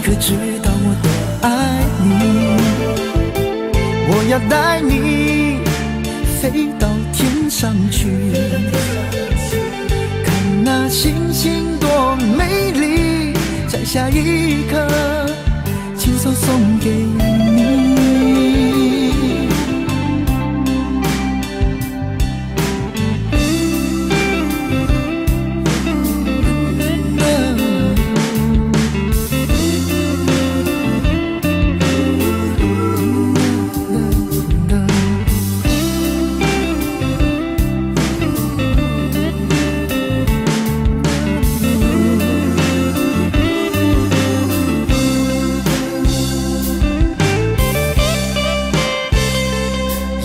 可知道我多爱你？我要带你飞到天上去，看那星星多美丽，在下一刻亲手送给你。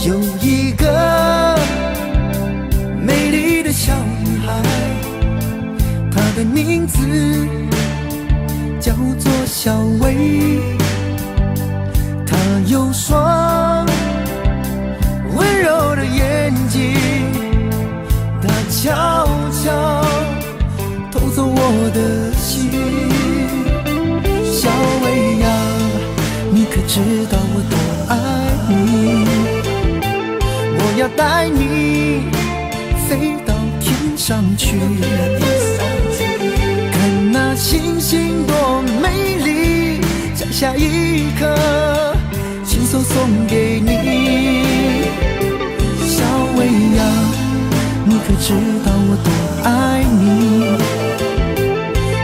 有一个美丽的小女孩，她的名字叫做小薇。她有双温柔的眼睛，她悄悄偷走我的心。小薇呀，你可知道我多爱你？我要带你飞到天上去，看那星星多美丽，在下一刻亲手送给你。小薇呀，你可知道我多爱你？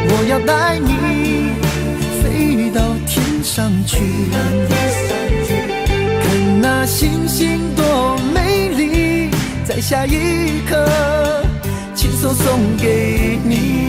我要带你飞到天上去，看那星星多美丽，在下一刻亲手送给你。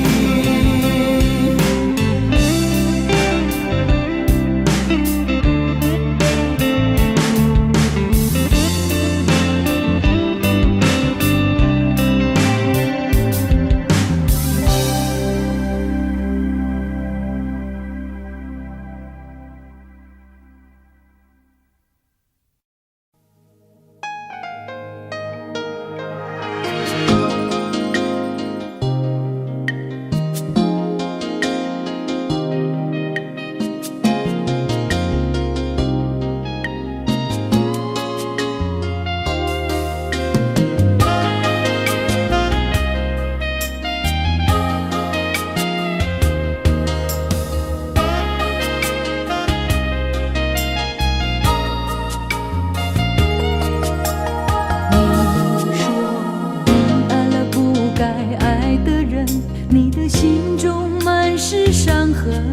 你的心中满是伤痕，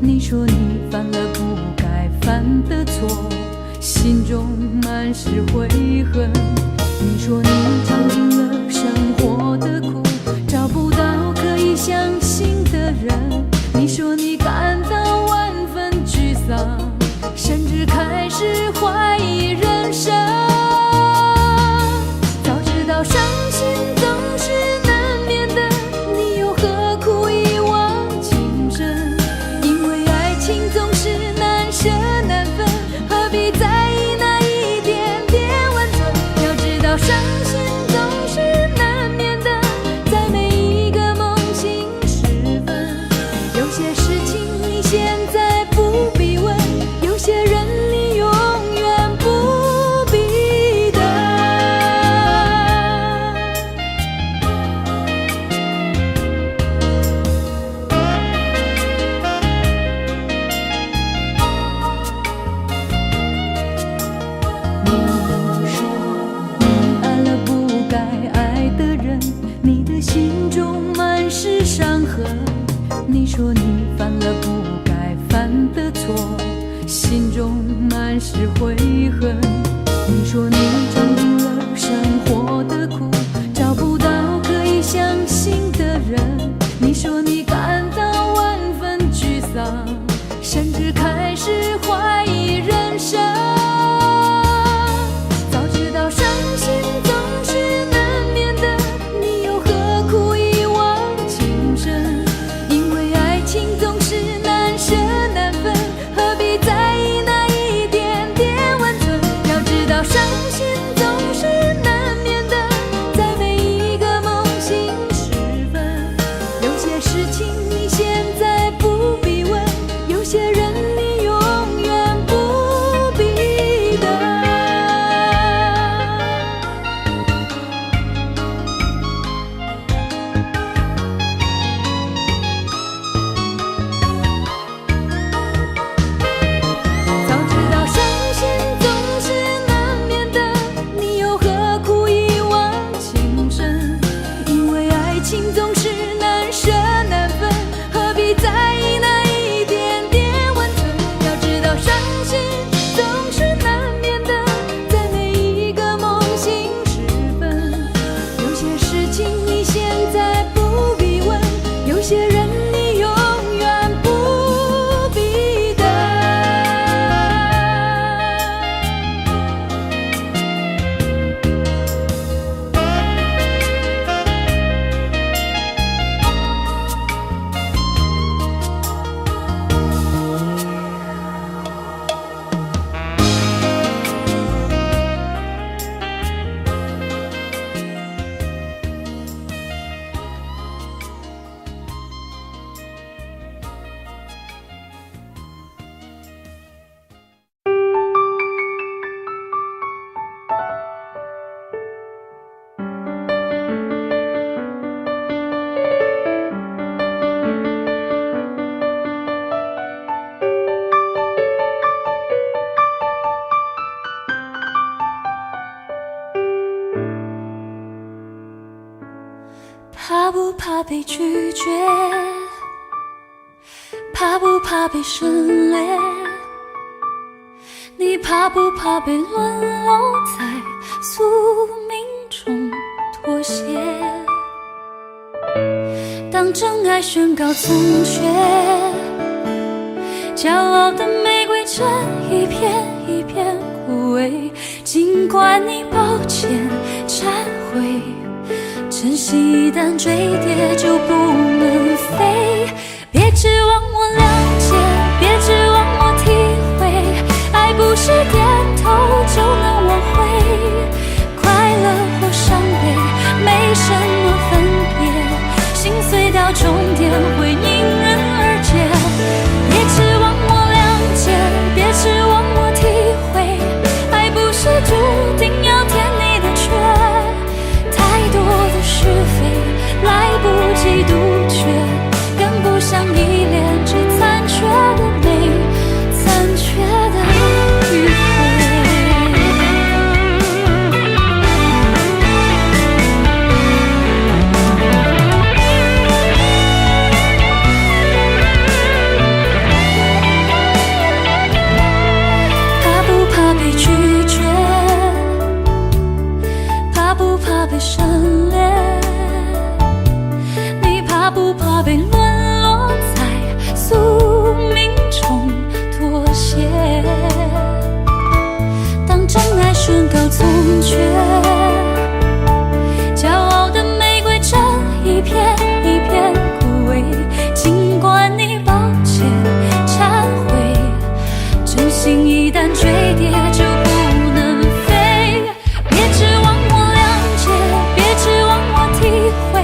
你说你犯了不该犯的错，心中满是悔恨。你说你尝尽了生活的苦，找不到可以相信的人。你说你感到万分沮丧，甚至开始怀疑人生。早知道伤心总是难免的，你又何苦一往情深？因为爱情总是难舍难分，何必在意那一点点温存？要知道伤心总是难免的，在每一个梦醒时分。有些事情你现在不必问，有些人你永远不必等。你说你爱了不该爱的人，你的心中满是伤痕。你说你犯了不该犯的错，心中满是悔恨。你说你尝尽了生活的苦，找不到可以相信的人。你说你感到万分沮丧，甚至开始怀疑人生。早知道伤心总是难免的，你又何苦一往情深？因为爱情总是难舍难分，何必在意那一点点温存？要知道伤心绝？怕不怕被省略？你怕不怕被沦落在宿命中妥协？当真爱宣告从缺，骄傲的玫瑰正一片一片枯萎。尽管你抱歉忏悔，真心一旦坠跌就不能飞。别指望我谅解，别指望我体会，爱不是点头就能挽回。快乐或伤悲没什么分别，心碎到终点会因人而解。别指望我谅解，别指望我体会，爱不是注定要填你的缺。太多的是非来不及杜绝，跟不上依恋，只残缺的美，残缺的迂回。怕不怕被拒绝？怕不怕被省略？你怕不怕被沦落在宿命中妥协？当真爱宣告从缺，骄傲的玫瑰正一片一片枯萎。尽管你抱歉忏悔，真心一旦坠跌就不能飞。别指望我谅解，别指望我体会，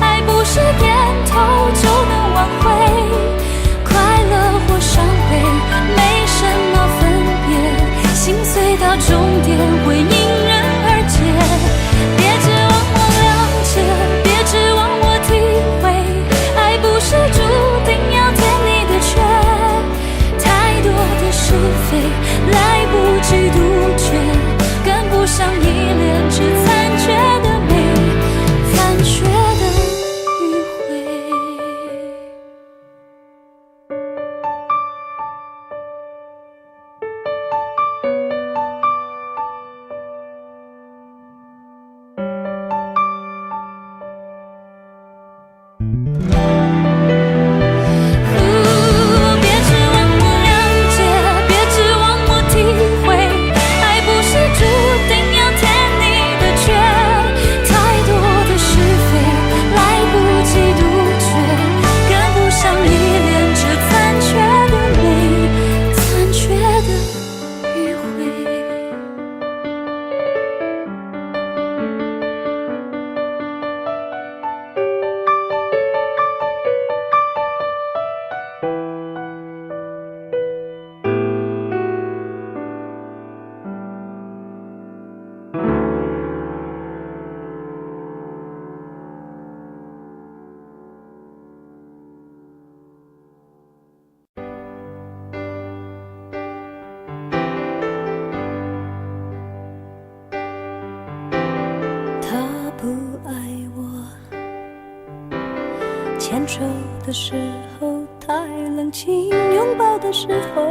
爱不是点头就能挽回。快乐或伤悲没什么分别，心碎到终点会因人而解。别指望我谅解，别指望我体会，爱不是注定要填你的缺。太多的是非来不及杜绝，跟不上依恋，只残缺的美，残缺的迂回。别指望我谅解，别指望我体会，爱不是注定要填你的缺。太多的是非来不及杜绝，跟不上依恋，只残缺的美，残缺的迂回。他不爱我，牵手的时候太冷清，拥抱的时候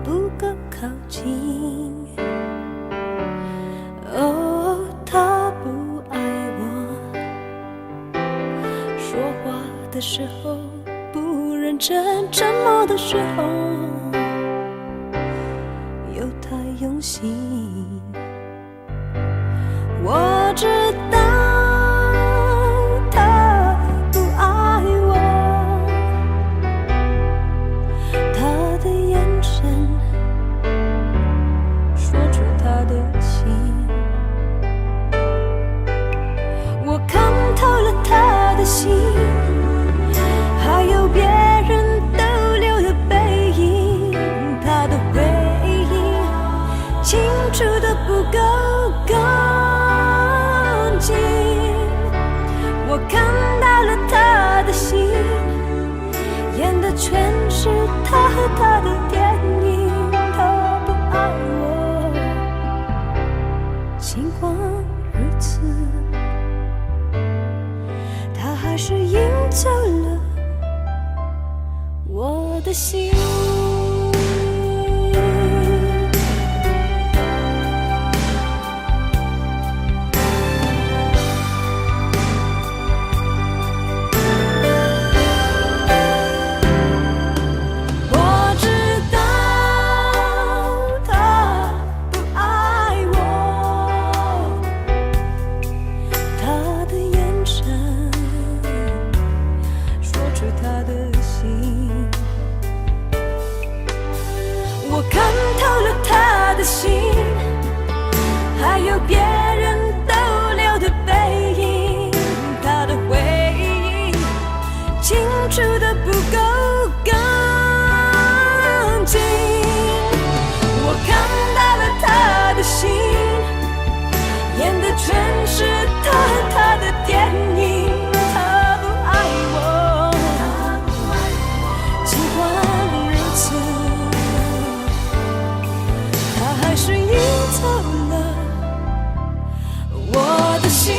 不够靠近。哦，他不爱我，说话的时候不认真，沉默的时候又太用心。我知道他不爱我，他的眼神说出他的情，我看透了他的心，还有别人逗留的背影，他的回应清楚的不够干净。我看到了他的心，演的全是他和他的电影。他不爱我，尽管如此，的心。我看透了他的心，还有别人逗留的背影，他的回忆清楚的不够干净。我看到了他的心，演的全是他的电影。他不爱我，尽管如此，还是赢走了我的心。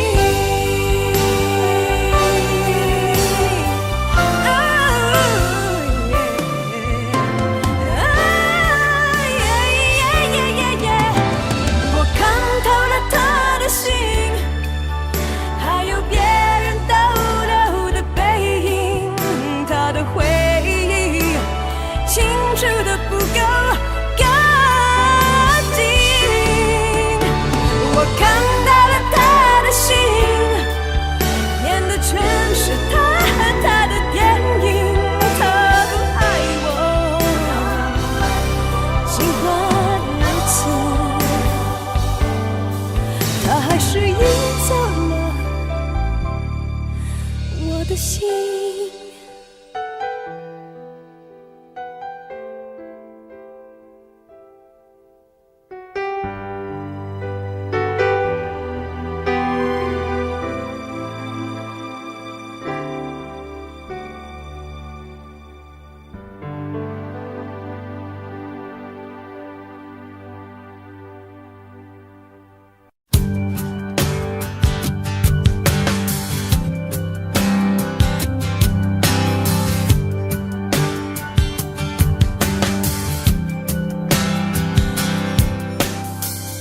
我看透了他的心，还有别人逗留的背影，他的回忆清楚的不够干净。我看到了他的心，演的全是他的电影。他不爱我，尽管如此，他还是赢走了我的心。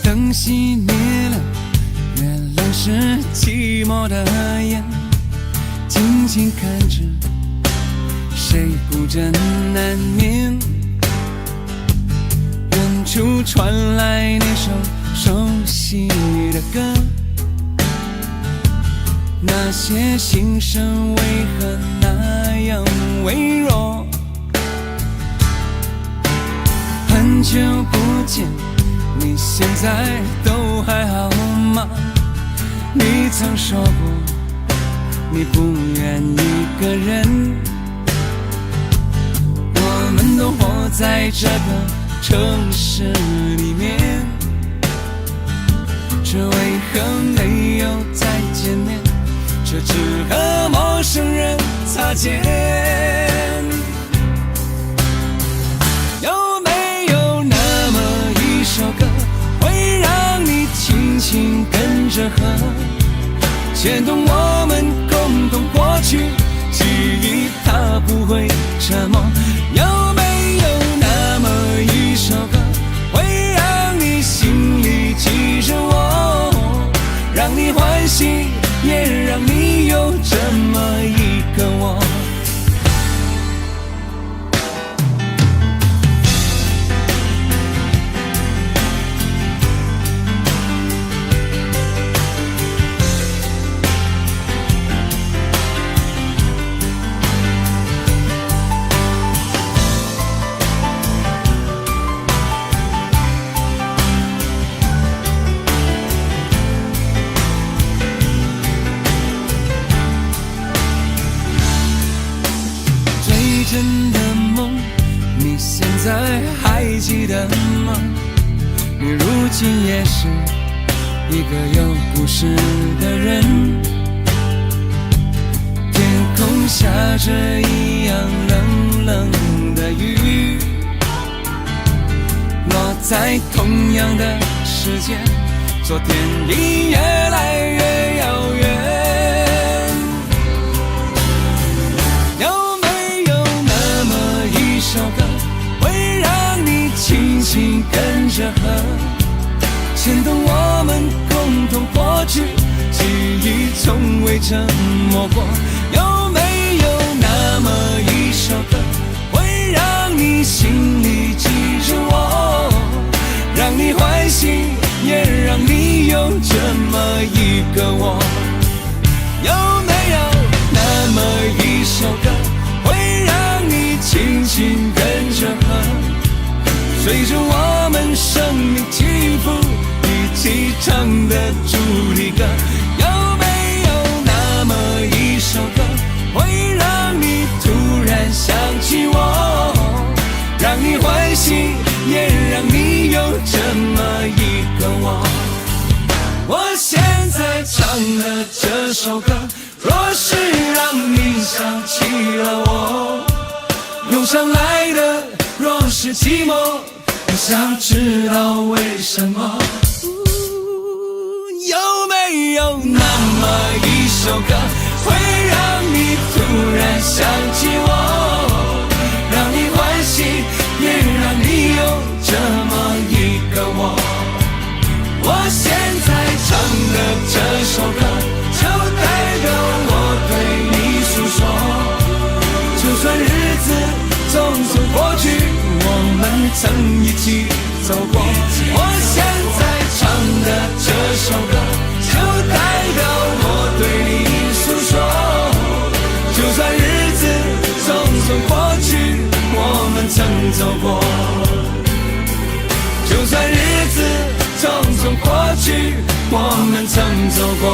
灯熄灭了，原来是寂寞的眼，静静看着，谁不真难眠。远处传来那首熟悉的歌，那些心声为何那样微弱？很久不见，你现在都还好吗？你曾说过你不愿一个人，我们都活在这个城市里面，这为何没有再见面？这只和陌生人擦肩。有没有那么一首歌，会让你轻轻跟着和，牵动我们共同过去记忆，它不会沉默。有没有那么一首歌，会让你心里记着我，让你欢喜，也让你有这么一个我。真的梦，你现在还记得吗？你如今也是一个有故事的人，天空下着一样冷冷的雨，落在同样的时间，昨天已越来越遥远。首起跟着河，牵动我们共同过去，记忆从未沉默过。有没有那么一首歌，会让你心里记着我，让你欢喜，也让你有这么一个我？有没有那么一首歌，会让你轻轻跟着和，随着我们生命起伏一起唱的主题歌？有没有那么一首歌，会让你突然想起我，让你欢喜，也让你有这么一个我？我现在唱的这首歌，若是让你想起了我，涌上来的若是寂寞，我想知道为什么？有没有那么一首歌，会让你突然想起我，让你欢喜，也让你有这么一个我？我现在唱的这首歌，就代表我对你诉说。就算日子匆匆过去，我们曾一起走过。我现在唱的这首歌，就代表我对你诉说。就算日子匆匆过去，我们曾走过。就算日子匆匆过去，我们曾走过。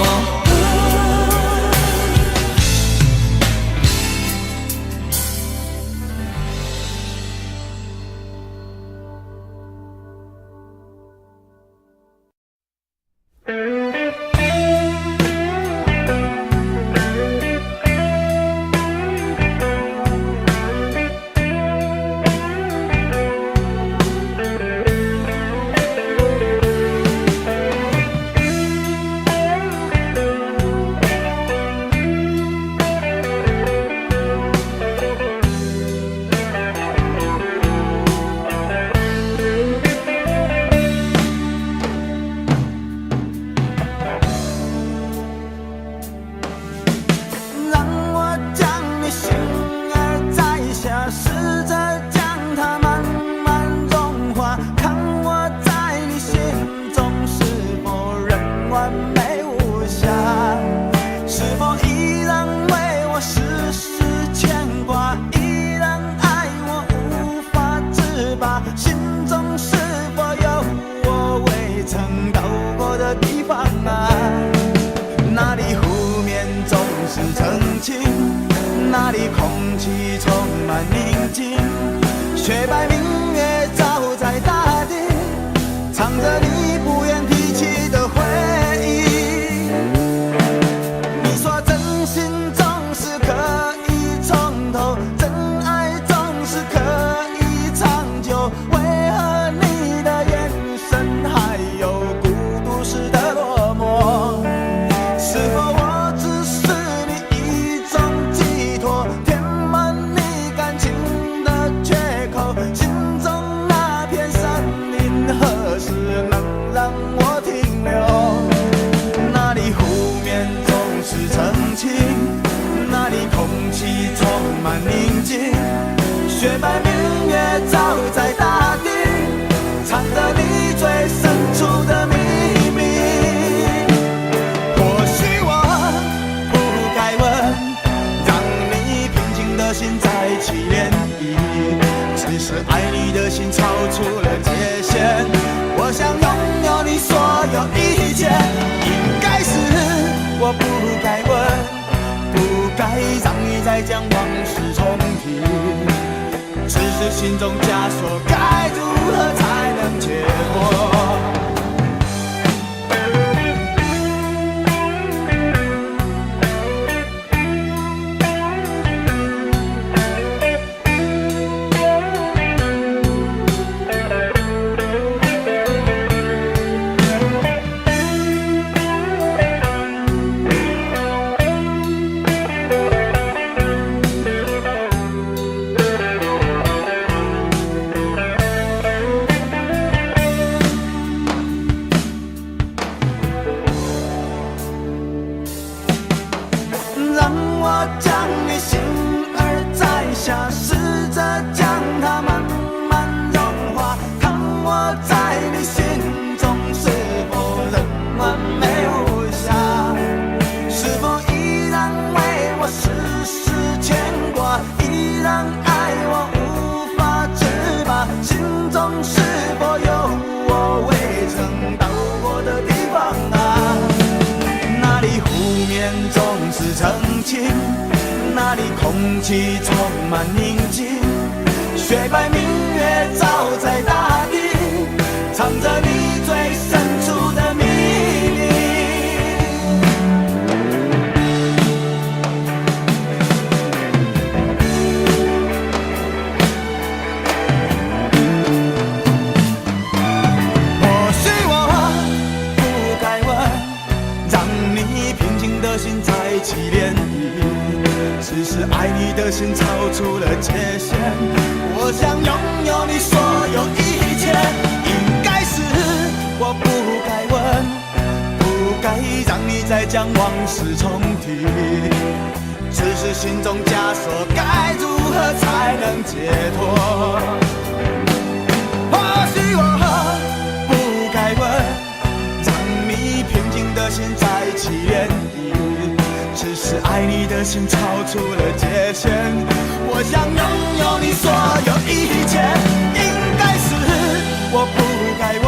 那里空气充满宁静，雪白明月照在大地，唱着你不愿提起的回忆。你说真心总是可以从头，真爱总是可以长久，为何你的眼神还有孤独时的落寞？是否我只是你一种寄托，填满你感情的缺口？心中那片森林何时能让我停留？那里湖面总是澄清，那里空气充满宁静，雪白明月照在大地，藏着你最深处的秘密。或许我不该问，让你平静的心再起涟漪，只是爱你的心超出了界限。我想拥有你所有一切，应该是我不该问，不该让你再将往事重提，只是心中枷锁该如何才能解脱？气充满宁静，雪白明月照在大地，藏着你最深处的秘密。或许我不该问，让你平静的心再起涟漪，只是爱你的心超出了界限，我想拥有你所有一切。应该是我不该问，不该让你再将往事重提，只是心中枷锁该如何才能解脱。或许我不该问，让你平静的心再起涟漪，只是爱你的心超出了界限，我想拥有你所有一切。应该是我不该问，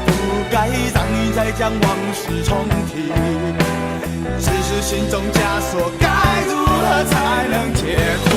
不该让你再将往事重提，只是心中枷锁该如何才能解脱。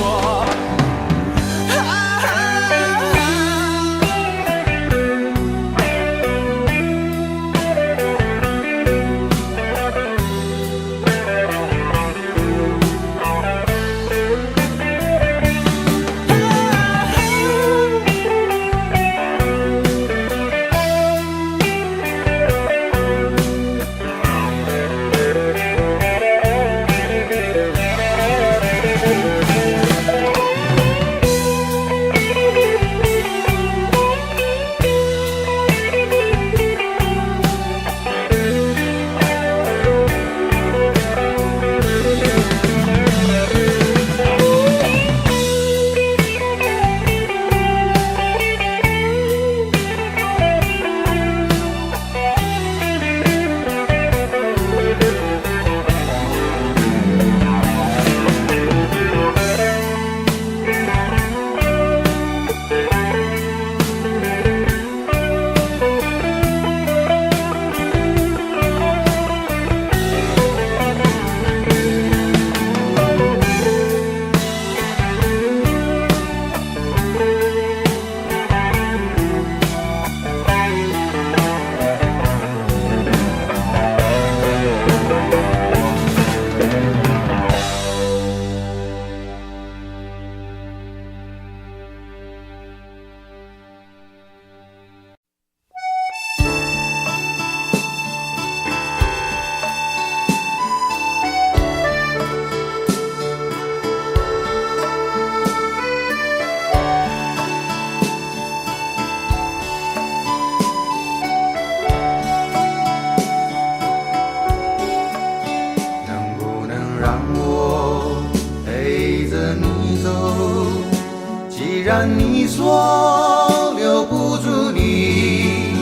既然你说留不住你，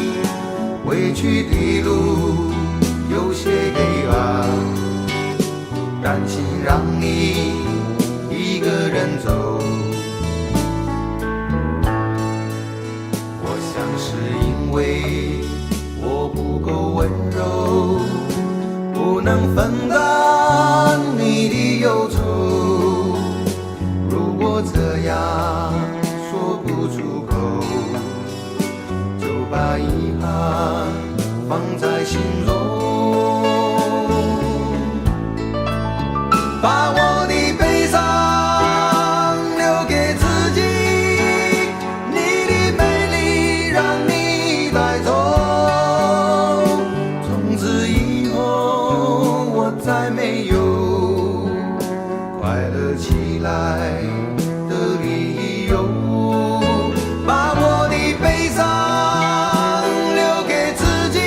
回去的路有些黑暗，担心让你一个人走。我想是因为我不够温柔，不能分担你的忧愁。如果这样说不出口，就把遗憾放在心中，把我的悲伤留给自己，你的美丽让你带走。从此以后我再没有快乐起来的理由，把我的悲伤留给自己，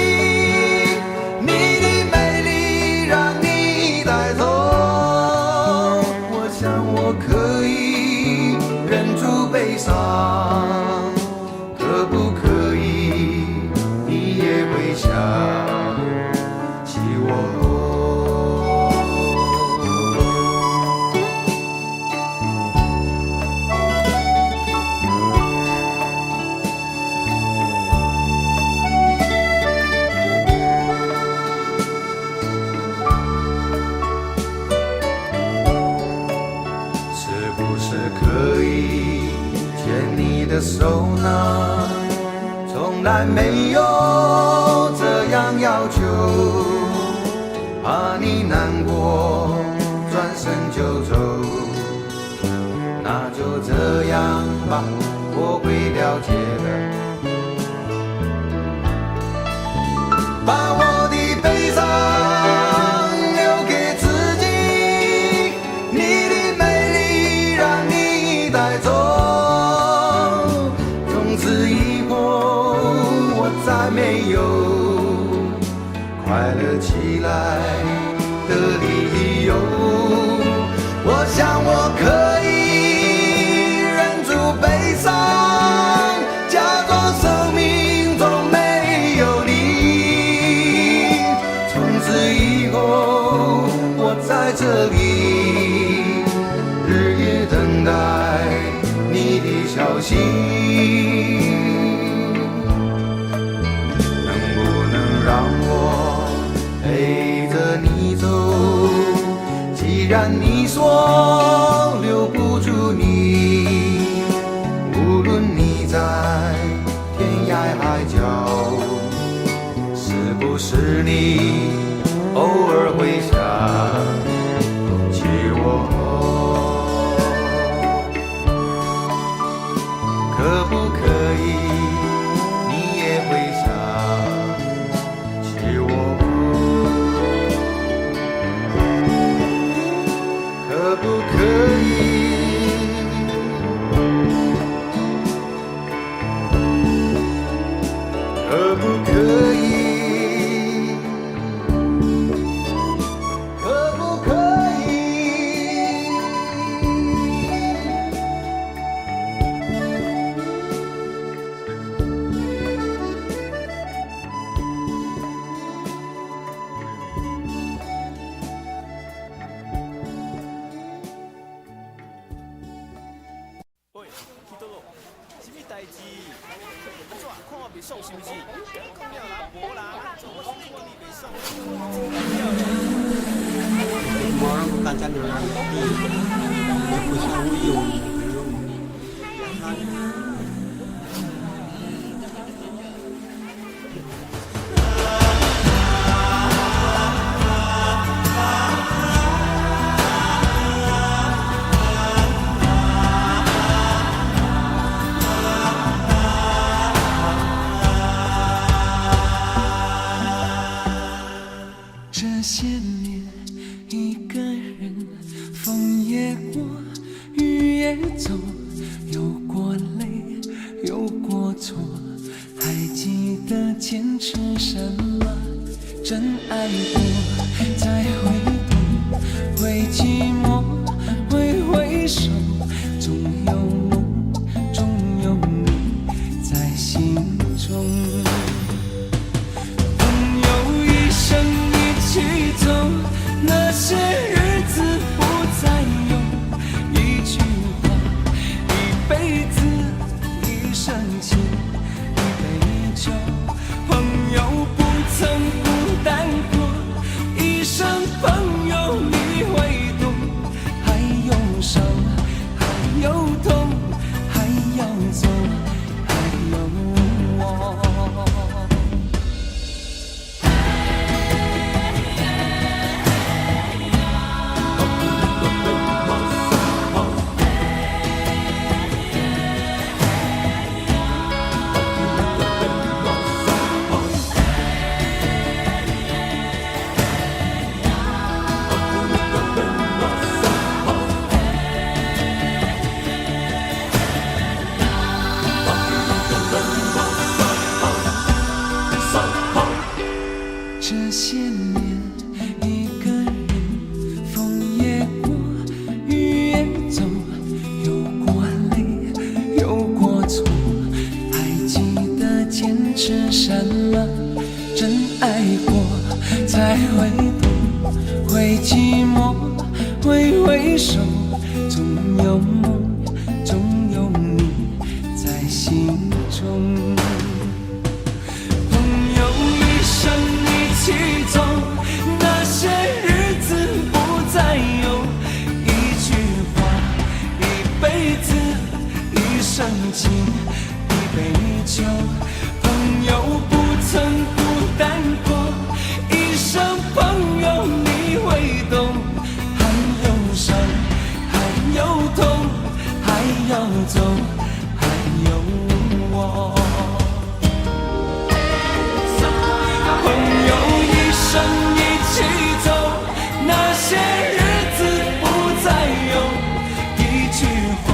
可以牵你的手呢？从来没有这样要求，怕你难过，转身就走。那就这样吧，我会了解的。把我的悲伤留给自己，你的美丽让你带走。从此以后，我再没有快乐起来的理由。我想我可以忍住悲伤，假装生命中没有你。从此以后，我在这里日夜等待你的消息。能不能让我陪着你走？既然你说留不住你，无论你在天涯海角，是不是你偶尔会想起我？可不可以你也会想起我？可不可以？可不可以？可不可以？喂，去倒落？什么代志？安怎看我袂爽是不是？讲了啦，无啦，我是看你袂爽。Orang kacang dengan roti, dia pusing uyung. 生情，一杯酒。朋友不曾孤单过，一生朋友你会懂。还有伤，还有痛，还要走，还有我。朋友一生一起走，那些日子不再有。一句话，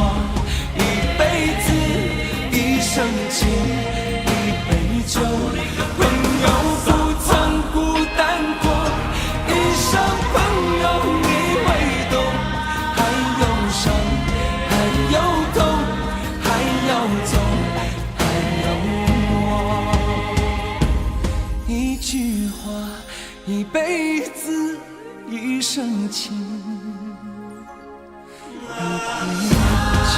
一辈子，一生情，一杯酒。朋友不曾孤单过，一生朋友你会懂。还有伤，还有痛，还要走，还有我。一句话，一辈子，一生情，一杯酒。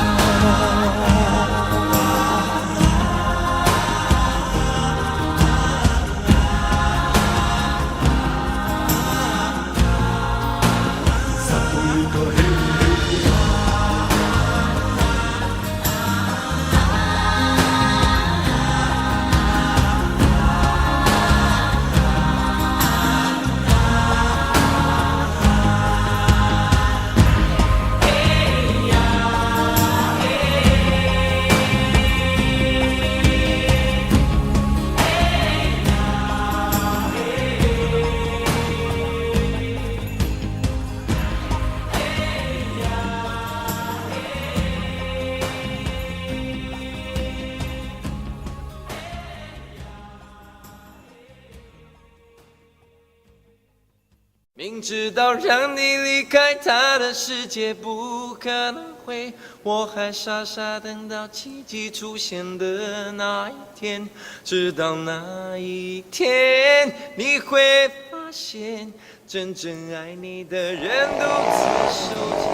明知道让你离开他的世界不可能会，我还傻傻等到奇迹出现的那一天。直到那一天，你会发现，真正爱你的人独自守着。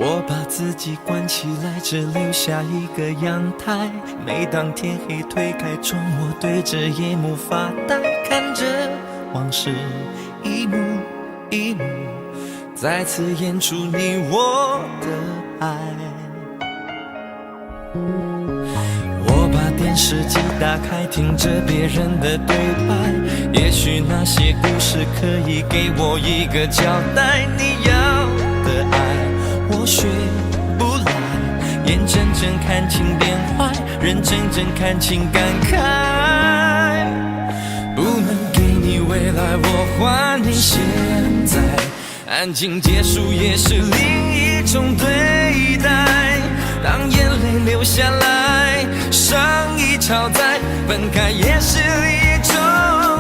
我把自己关起来，只留下一个阳台。每当天黑推开窗，我对着夜幕发呆，看着往事一幕一幕再次演出你我的爱。我把电视机打开，听着别人的对白，也许那些故事可以给我一个交代。你要的爱我学不来，眼睁睁看情变坏，人睁睁看情感慨。不能给你未来，我还你现在。安静结束也是另一种对待。当眼泪流下来，伤已超载，分开也是一种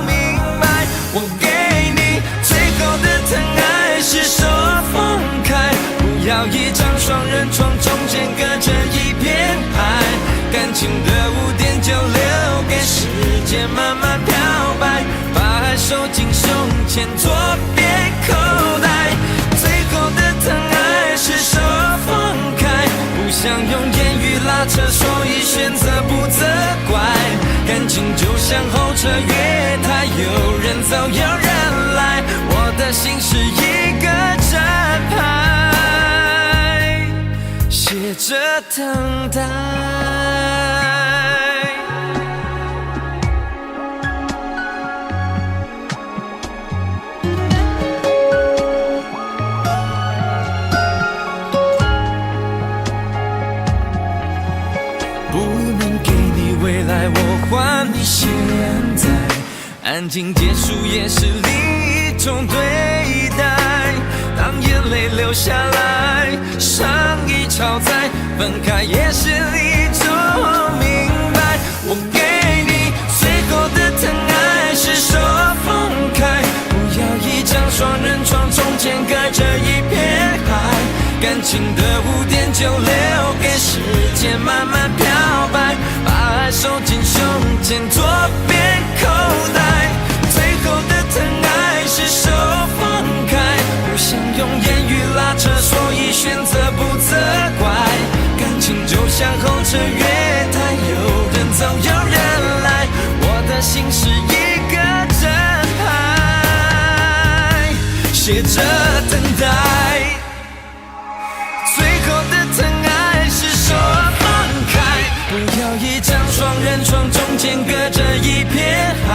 明白。我给你最后的疼爱是手放开，不要一张双人床，中间隔着一片海。感情的污点就留给时间慢慢漂白，把爱收进胸前左边口袋。最后的疼爱是手放开，不想用言语拉扯，所以选择不责怪。感情就像候车月台，有人走有人来，我的心是一个站牌，写着等待。我还你现在，安静结束也是另一种对待。当眼泪流下来，伤已超载，分开也是一种明白。我给你最后的疼爱是手放开，不要一张双人床，中间隔着一片海。感情的污点就留给时间慢慢漂白，把爱收像候车月台，有人走有人来，我的心是一个正牌，写着等待。最后的疼爱是手放开，不要一张双人床，中间隔着一片海，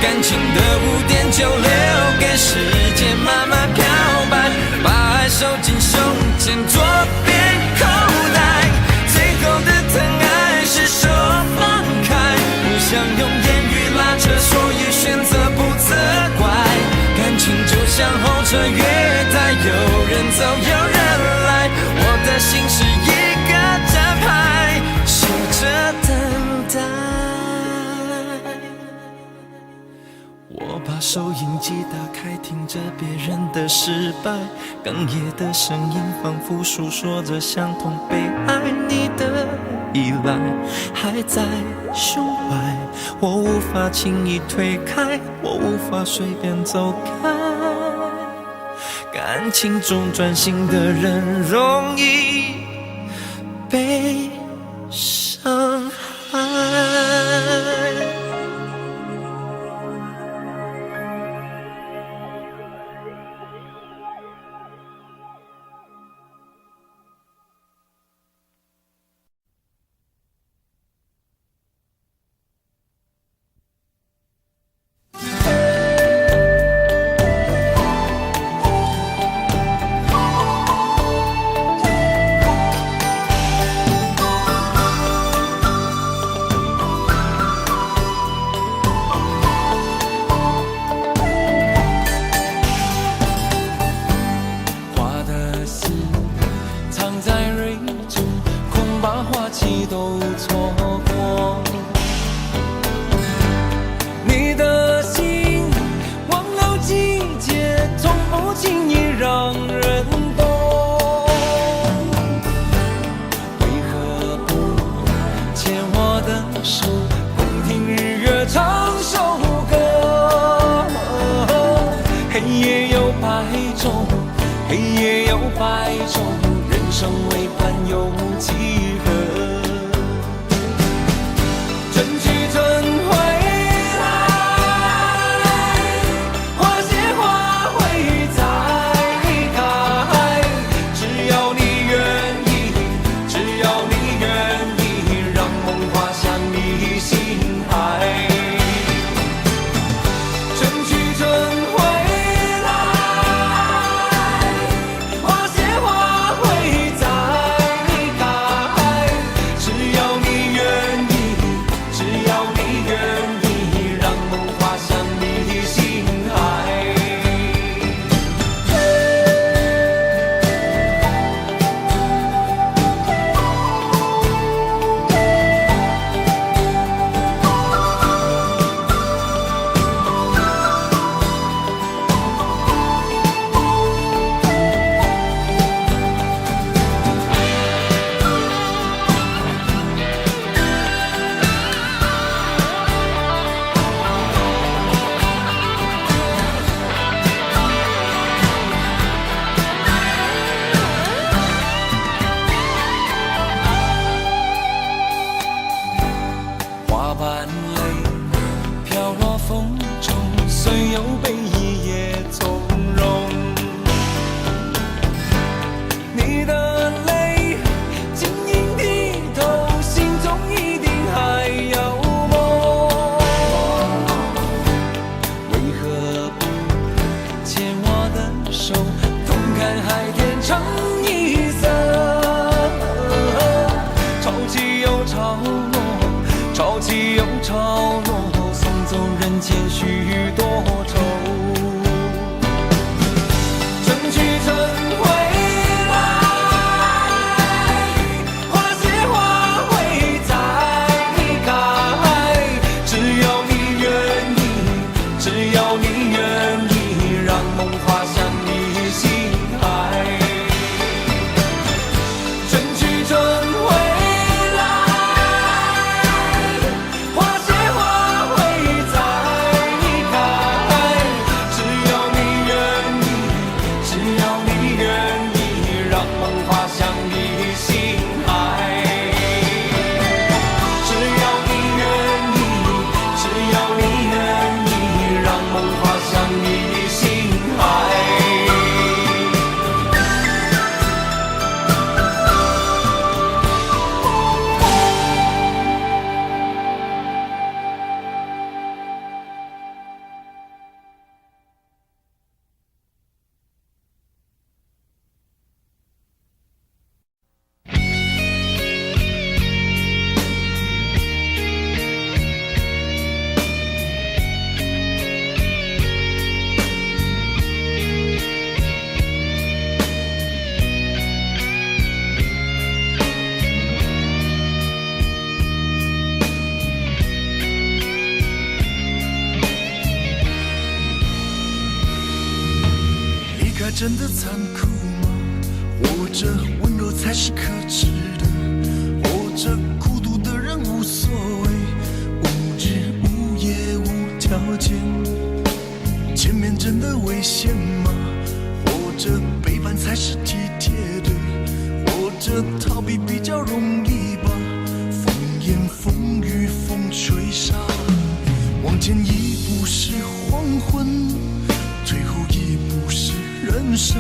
感情的污点就留给时间慢慢漂白，把爱收进胸前左边口袋。最后的疼爱是手放开，不想用言语拉扯，所以选择不责怪。感情就像候车月台，有人走有人来，我的心是一个站牌，写着等待。我把收音机打开，听着别人的失败，哽咽的声音仿佛诉说着相同被爱你的依赖，还在胸怀，我无法轻易推开，我无法随便走开。感情中专心的人容易被伤害。花谢花会再开。真的残酷吗？活着温柔才是可耻的，活着孤独的人无所谓，无日无夜无条件。前面真的危险吗？活着背叛才是体贴的，活着逃避比较容易吧。风言风语风吹沙，往前一步是黄昏，退后一步是人生。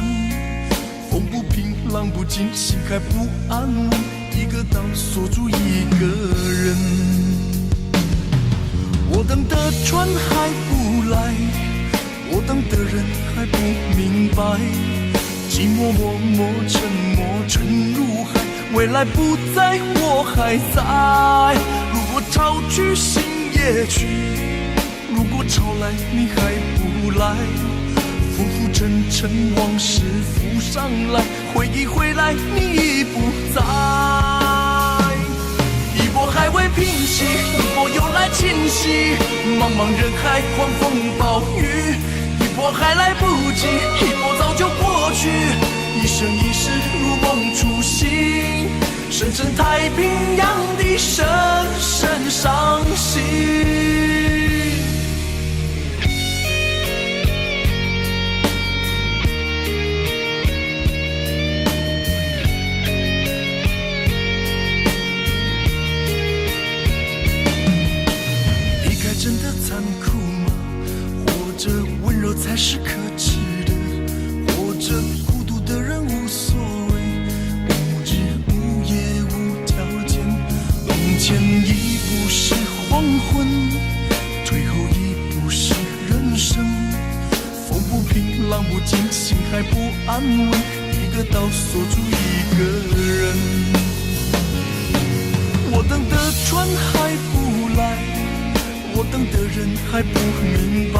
风不平浪不静，心还不安稳，一个岛锁住一个人。我等的船还不来，我等的人还不明白，寂寞默默沉默沉入海，未来不在我还在。如果潮去心也去，如果潮来你还不来，浮浮沉沉往事浮上来，回忆回来你已不在。一波还未平息，一波又来侵袭，茫茫人海狂风暴雨，一波还来不及，一波早就过去，一生一世如梦初醒，深深太平洋的深深伤心。真的残酷吗？活着温柔才是可耻的，活着孤独的人无所谓，无日无夜无条件。往前一步是黄昏，退后一步是人生。风不平浪不静，心还不安稳，一个岛锁住一个人。我等的船还不来，我等的人还不明白，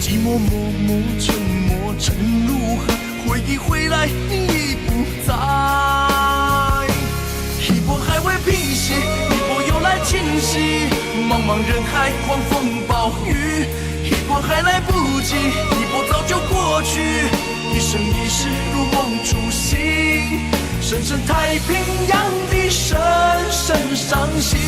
寂寞默默沉默沉入海，回忆回来你已不在。一波还未平息，一波又来侵袭，茫茫人海狂风暴雨，一波还来不及，一波早就过去，一生一世如梦初醒，深深太平洋的深深伤心。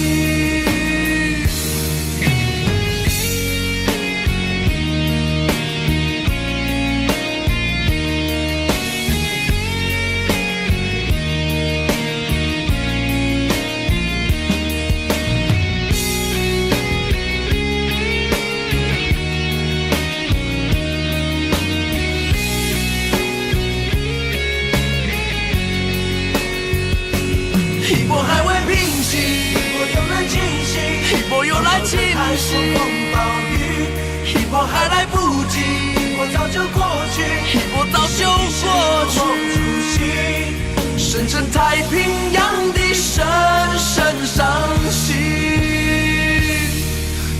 一波还未平息，一波又来侵袭，一波又来侵袭，风暴雨，一波还来不及，一波早就过去，一波早就过去，深深太平洋的深深伤心，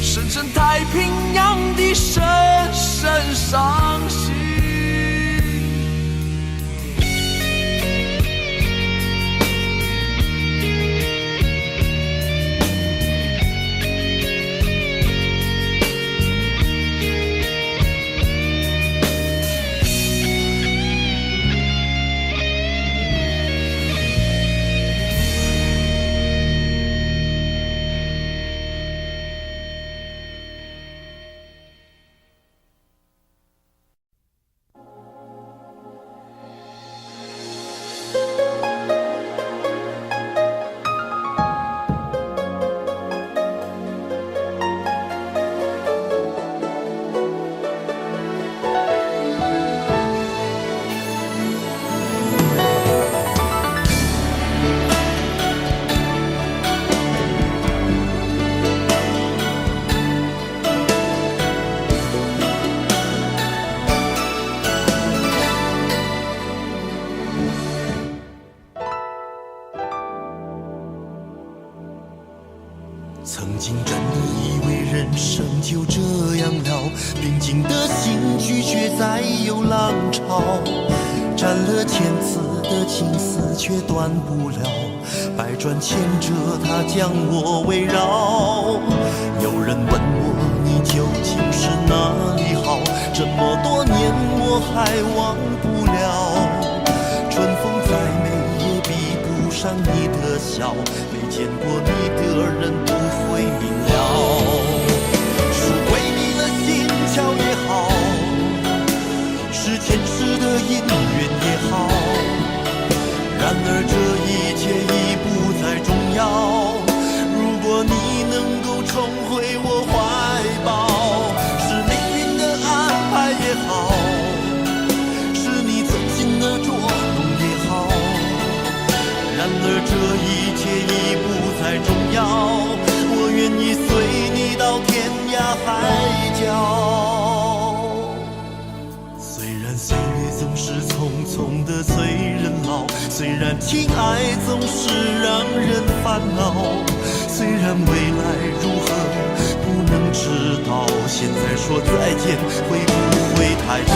深深太平洋的深深伤心。曾经真的以为人生就这样了，平静的心拒绝再有浪潮，斩了千次的情丝却断不了，百转千折它将我围绕。有人问我你究竟是哪里好，这么多年我我还忘不了。春风再美也比不上你的笑，没见过你的人不会明了。是鬼迷了心窍也好，是前世的因缘也好，然而这一切已不再重要。如果你能够重回我怀抱，是命运的安排也好，是你存心的捉弄也好，然而这一切已不再重要。我愿意随你到天涯海角。虽然岁月总是匆匆的催人老，虽然情爱总是让人烦恼，虽然未来如何不能知道，现在说再见会不会太早？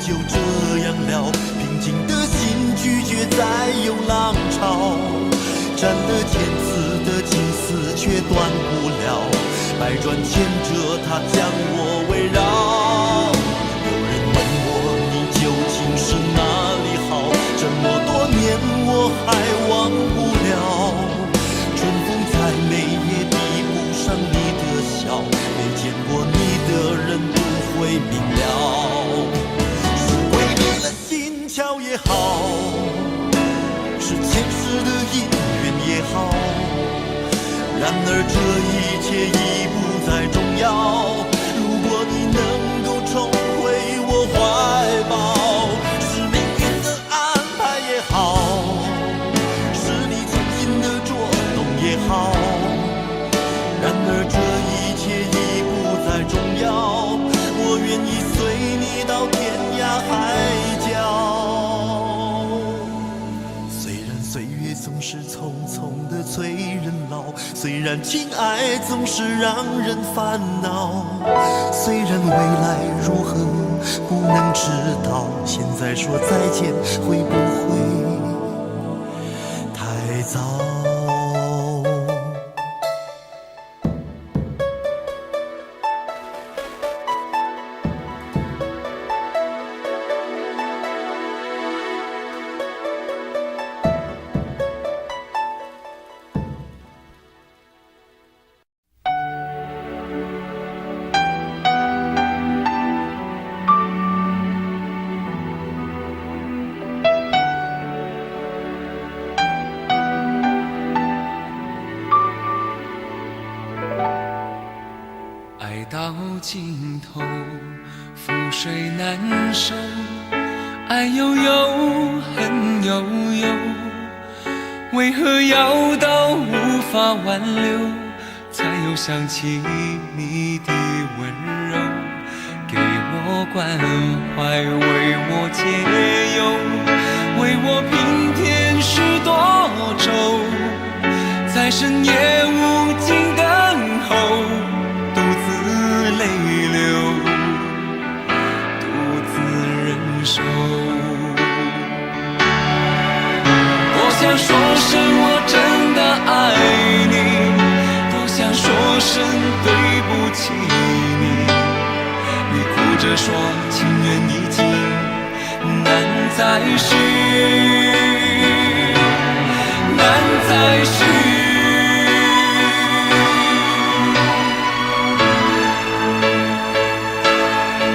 就这样了，平静的心拒绝再有浪潮，斩了千次的情丝却断不了，百转千折它将我围绕。有人问我你究竟是哪里好，这么多年我还忘不了。春风再美也比不上你的笑，没见过你的人不会明了。巧也好，是前世的因缘也好，然而这一切已不再重要。如果你能够重回我怀抱，是命运的安排也好，是你存心的捉弄也好，然而这一切已不再重要。我愿意随你到天涯海角。总是匆匆的催人老，虽然情爱总是让人烦恼，虽然未来如何不能知道，现在说再见会不会太早？到尽头，覆水难收，爱悠悠，恨悠悠，为何要到无法挽留，才又想起你的温柔，给我关怀，为我解忧，为我平添许多愁，在深夜无尽等候，独自泪流，独自忍受。多想说声我真的爱你，多想说声对不起你，你哭着说情缘已尽，难再续，难再续。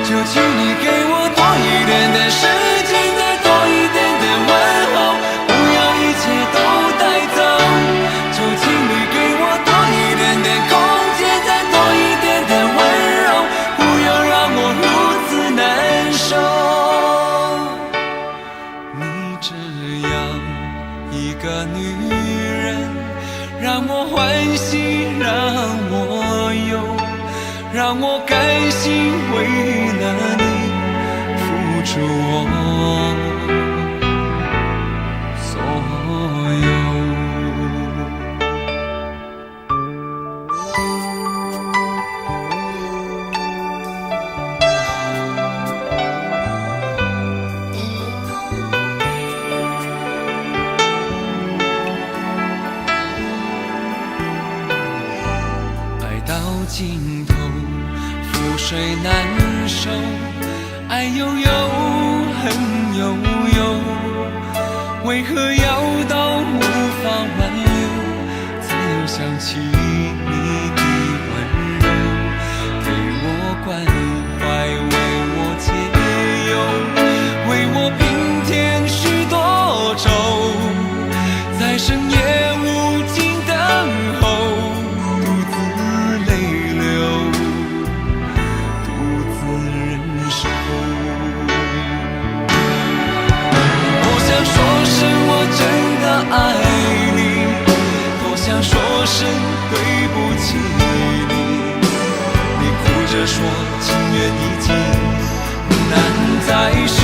就请你给我多一点的时间，再多一点的问候，不要一切都带走。就请你给我多一点的空间，再多一点的温柔，不要让我如此难受。你这样一个女人，让我欢喜，让我忧。让我甘心为了你付出我所有。尽头，覆水难收，爱悠悠，恨悠悠，为何要到无法挽留，才又想起你的温柔，给我关怀，为我解忧，为我平添许多愁，在深夜无尽等候，爱你，多想说声对不起你。你哭着说情缘已尽，难再续，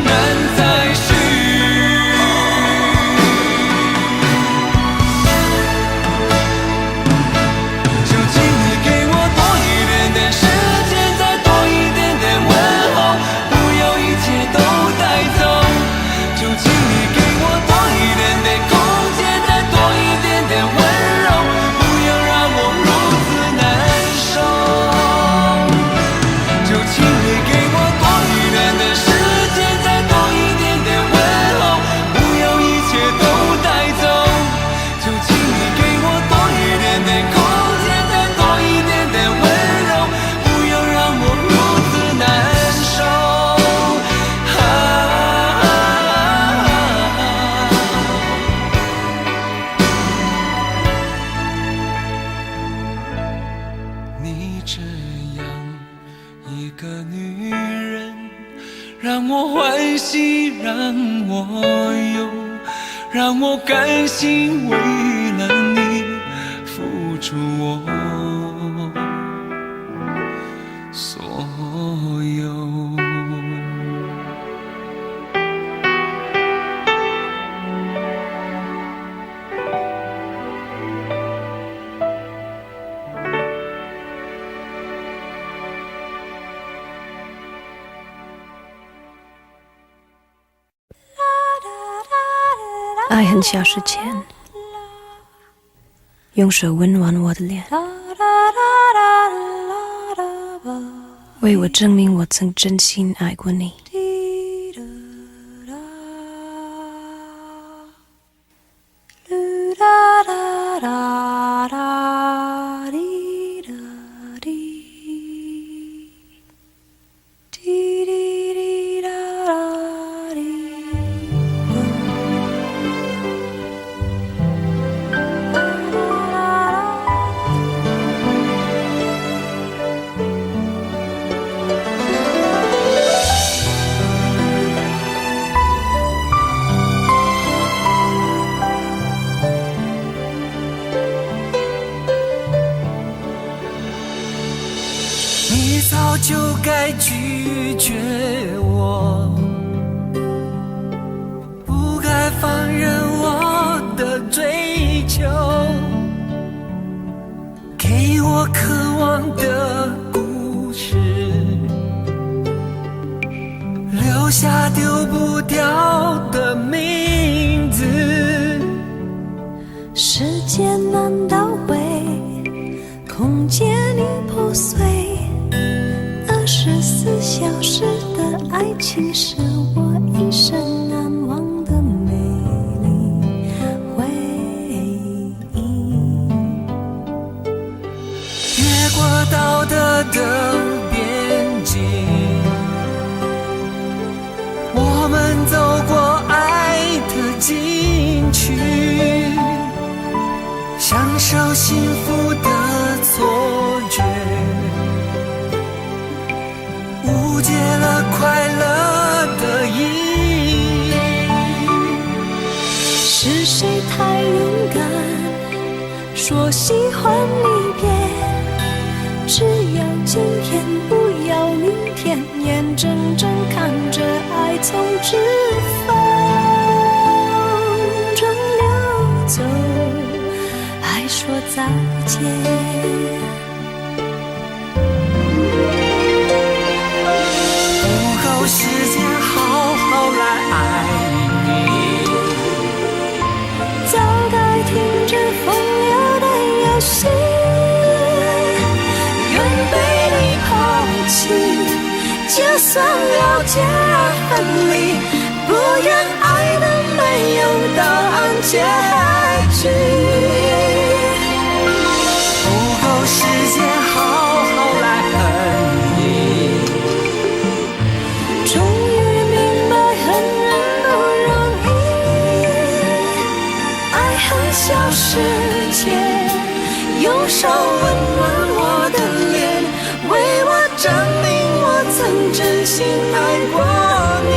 难再续。就请你给我多一点点时间，再多一点点问候，不要一切都带走。就请你给我多一点点空间，再多一点点温柔，不要让我如此难受。就请你给我多一点点时间，再多一点点问候，不要一切都带走。就请你给我多一点点空间，再多一点点温柔，不要让我如此难受。你这样一个女人，让我欢喜，让我忧，让我甘心为了你付出我所有。爱很消失前，用手温暖我的脸，为我证明我曾真心爱过你。你早就该拒绝我，不该放任我的追求，给我渴望的故事，留下丢不掉的名字。时间难道会空间已破碎？24小时的爱情是我一生难忘的美丽回忆。越过道德的边境，我们走过爱的禁区，享受幸福的错觉，误解了快乐的意义。是谁太勇敢，说喜欢离别，只要今天不要明天，眼睁睁看着爱从指缝中流走，还说再见。不够时间好好来爱你，早该停止风流的游戏，愿被你抛弃，就算了解而分离，不愿爱的没有答案结局。不够时间好好来恨你，终于明白恨人不容易，爱恨消失前，用手温暖我的脸，为我证明我曾真心爱过你。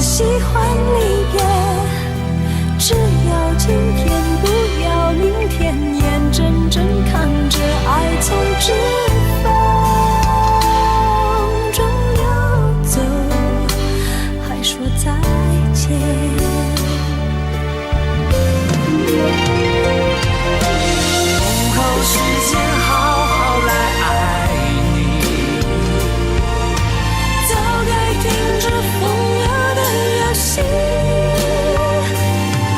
喜欢离别，只要今天不要明天，眼睁睁看着爱从指缝中流走，还说再见。不够时间好好来爱你，早该停止风流的游戏，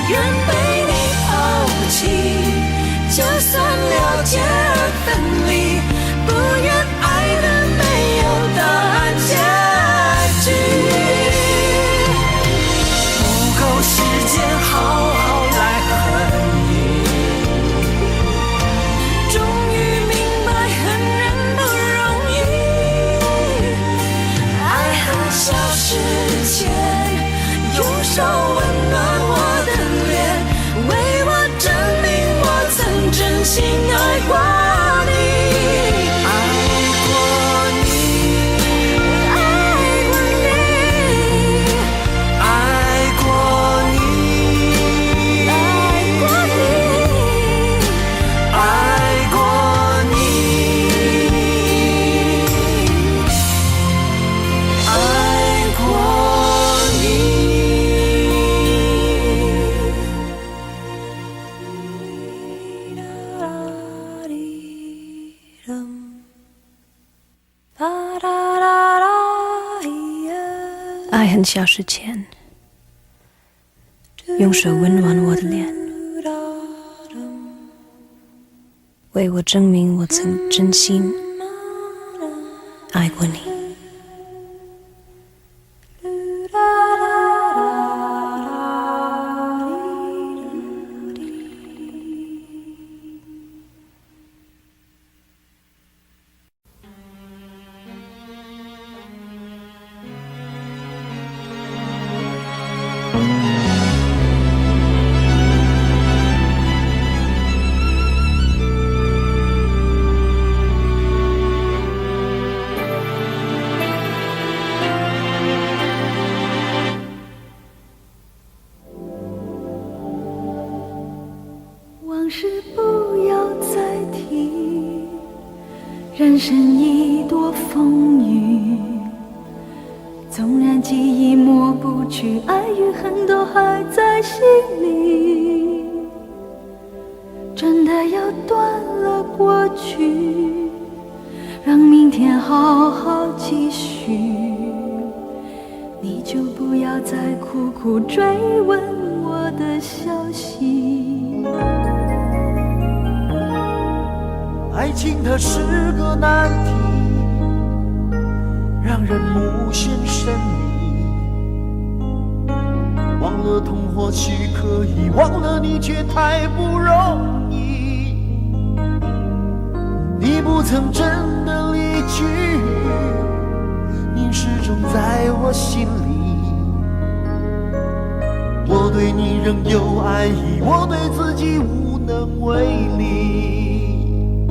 愿被你抛弃，就算了解而分离，不愿爱的没有答案结局。不够时间好好来恨你，终于明白恨人不容易，爱恨消失前，用手温暖我的脸，为我证明我曾真心爱过你。爱恨消失前，用手温暖我的脸，为我证明我曾真心爱过你。往事不要再提，人生已多风雨，纵然记忆抹不去，爱与恨都还在心里。真的要断了过去，让明天好好继续，你就不要再苦苦追问我的消息。爱情它是个难题，让人无限神秘。忘了痛或许可以，忘了你却太不容易。你不曾真的离去，你始终在我心里。我对你仍有爱意，我对自己无能为力。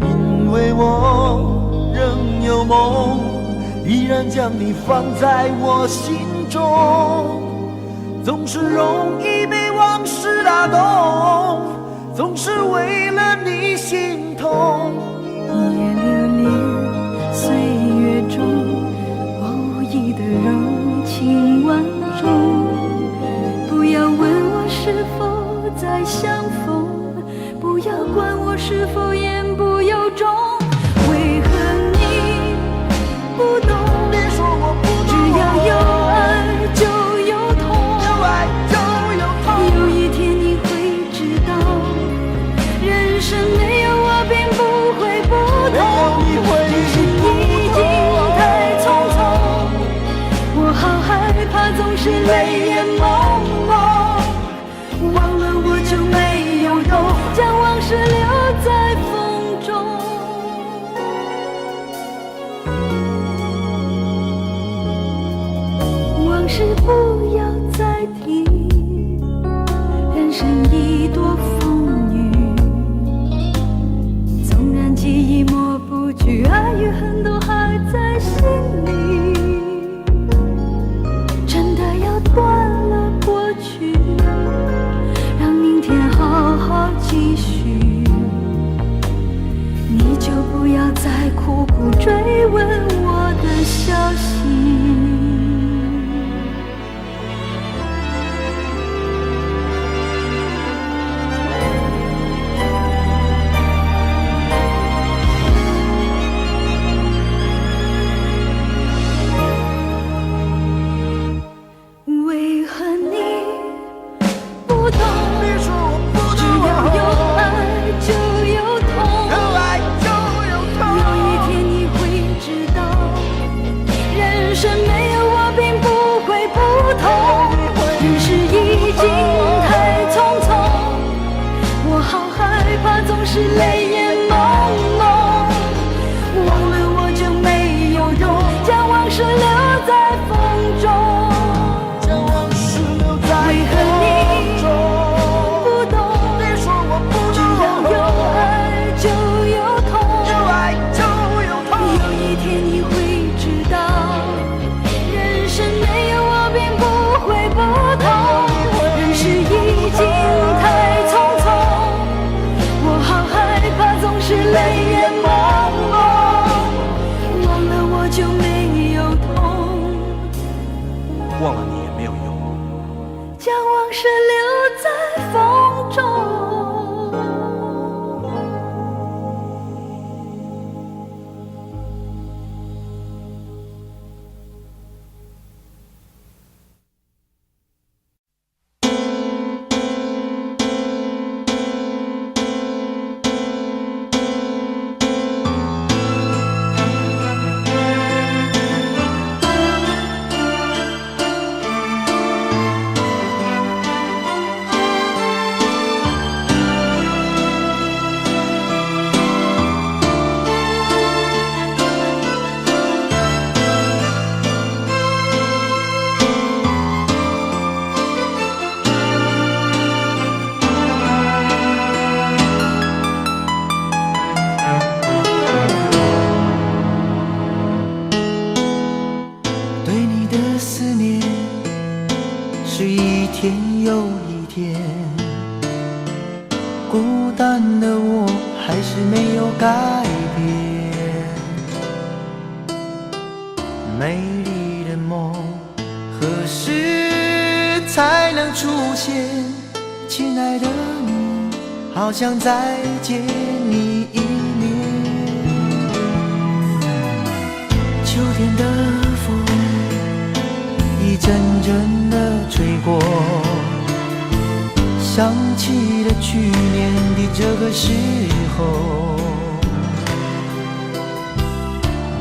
因为我仍有梦，依然将你放在我心中。总是容易被往事打动，总是为了你心痛。一夜流连岁月中，无意的柔情万种。不要问我是否再相逢，不要管我是否言不由衷。为何你不懂？别说我不懂，只要有爱就有痛，有爱就有痛。有一天你会知道，人生没有我并不会不同。人生已经太匆匆，我好害怕总是泪眼朦胧。忘了我就没有用，将往事留在风中。往事不要再提，人生已多风雨。纵然记忆抹不去，爱与恨都还在心里。真的要断了过去，让明天好好继续，你就不要再苦苦追问我的消息。为何你不懂？别说我不只懂，要有爱就有痛，有爱就有痛。有一天你会知道，人生没有我并不会不同。人世已经太匆匆，我好害怕总是泪眼朦胧。忘了我就没有用，将往事留在风中。将往事留在为何你风中。不懂？别说我不只要有爱就有痛，有爱就有痛。有一天你会知道，人生没有我并不会不同。人世已经太匆匆，我好害怕总是泪眼朦胧。忘了我就没有痛，忘了你也没有用。将往事留在风中。对你的思念是一天又一天，孤单的我还是没有改变。美丽的梦何时才能出现？亲爱的你，好想再见你一面。的风一阵阵的吹过，想起了去年的这个时候，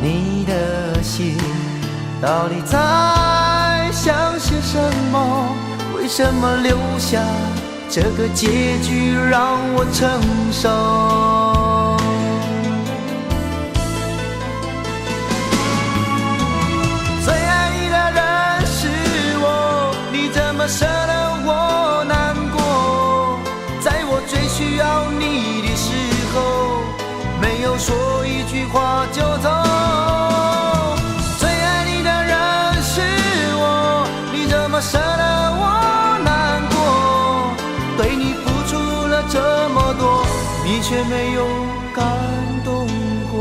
你的心到底在想些什么？为什么留下这个结局让我承受？最爱你的人是我，你怎么舍得我难过？在我最需要你的时候，没有说一句话就走。最爱你的人是我，你怎么舍得我难过？对你付出了这么多，你却没有感动过。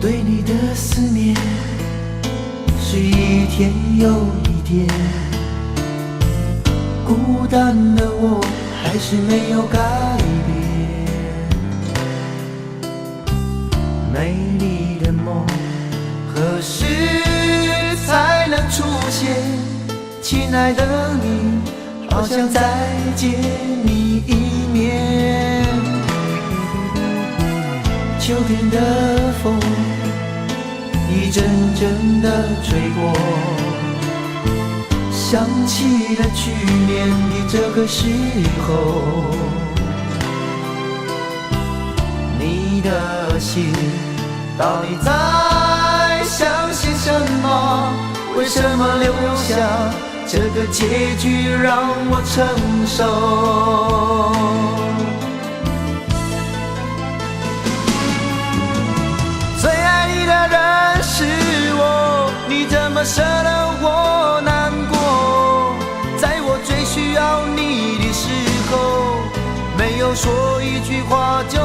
对你的思念是一天又一天，孤单的我还是没有改变。美丽的梦何时才能出现？亲爱的你，好想再见你一面。秋天的风一阵阵的吹过，想起了去年的这个时候，你的心到底在想些什么？为什么留下这个结局让我承受？最爱你的人是我，你怎么舍得我难过？在我最需要你的时候，没有说一句话就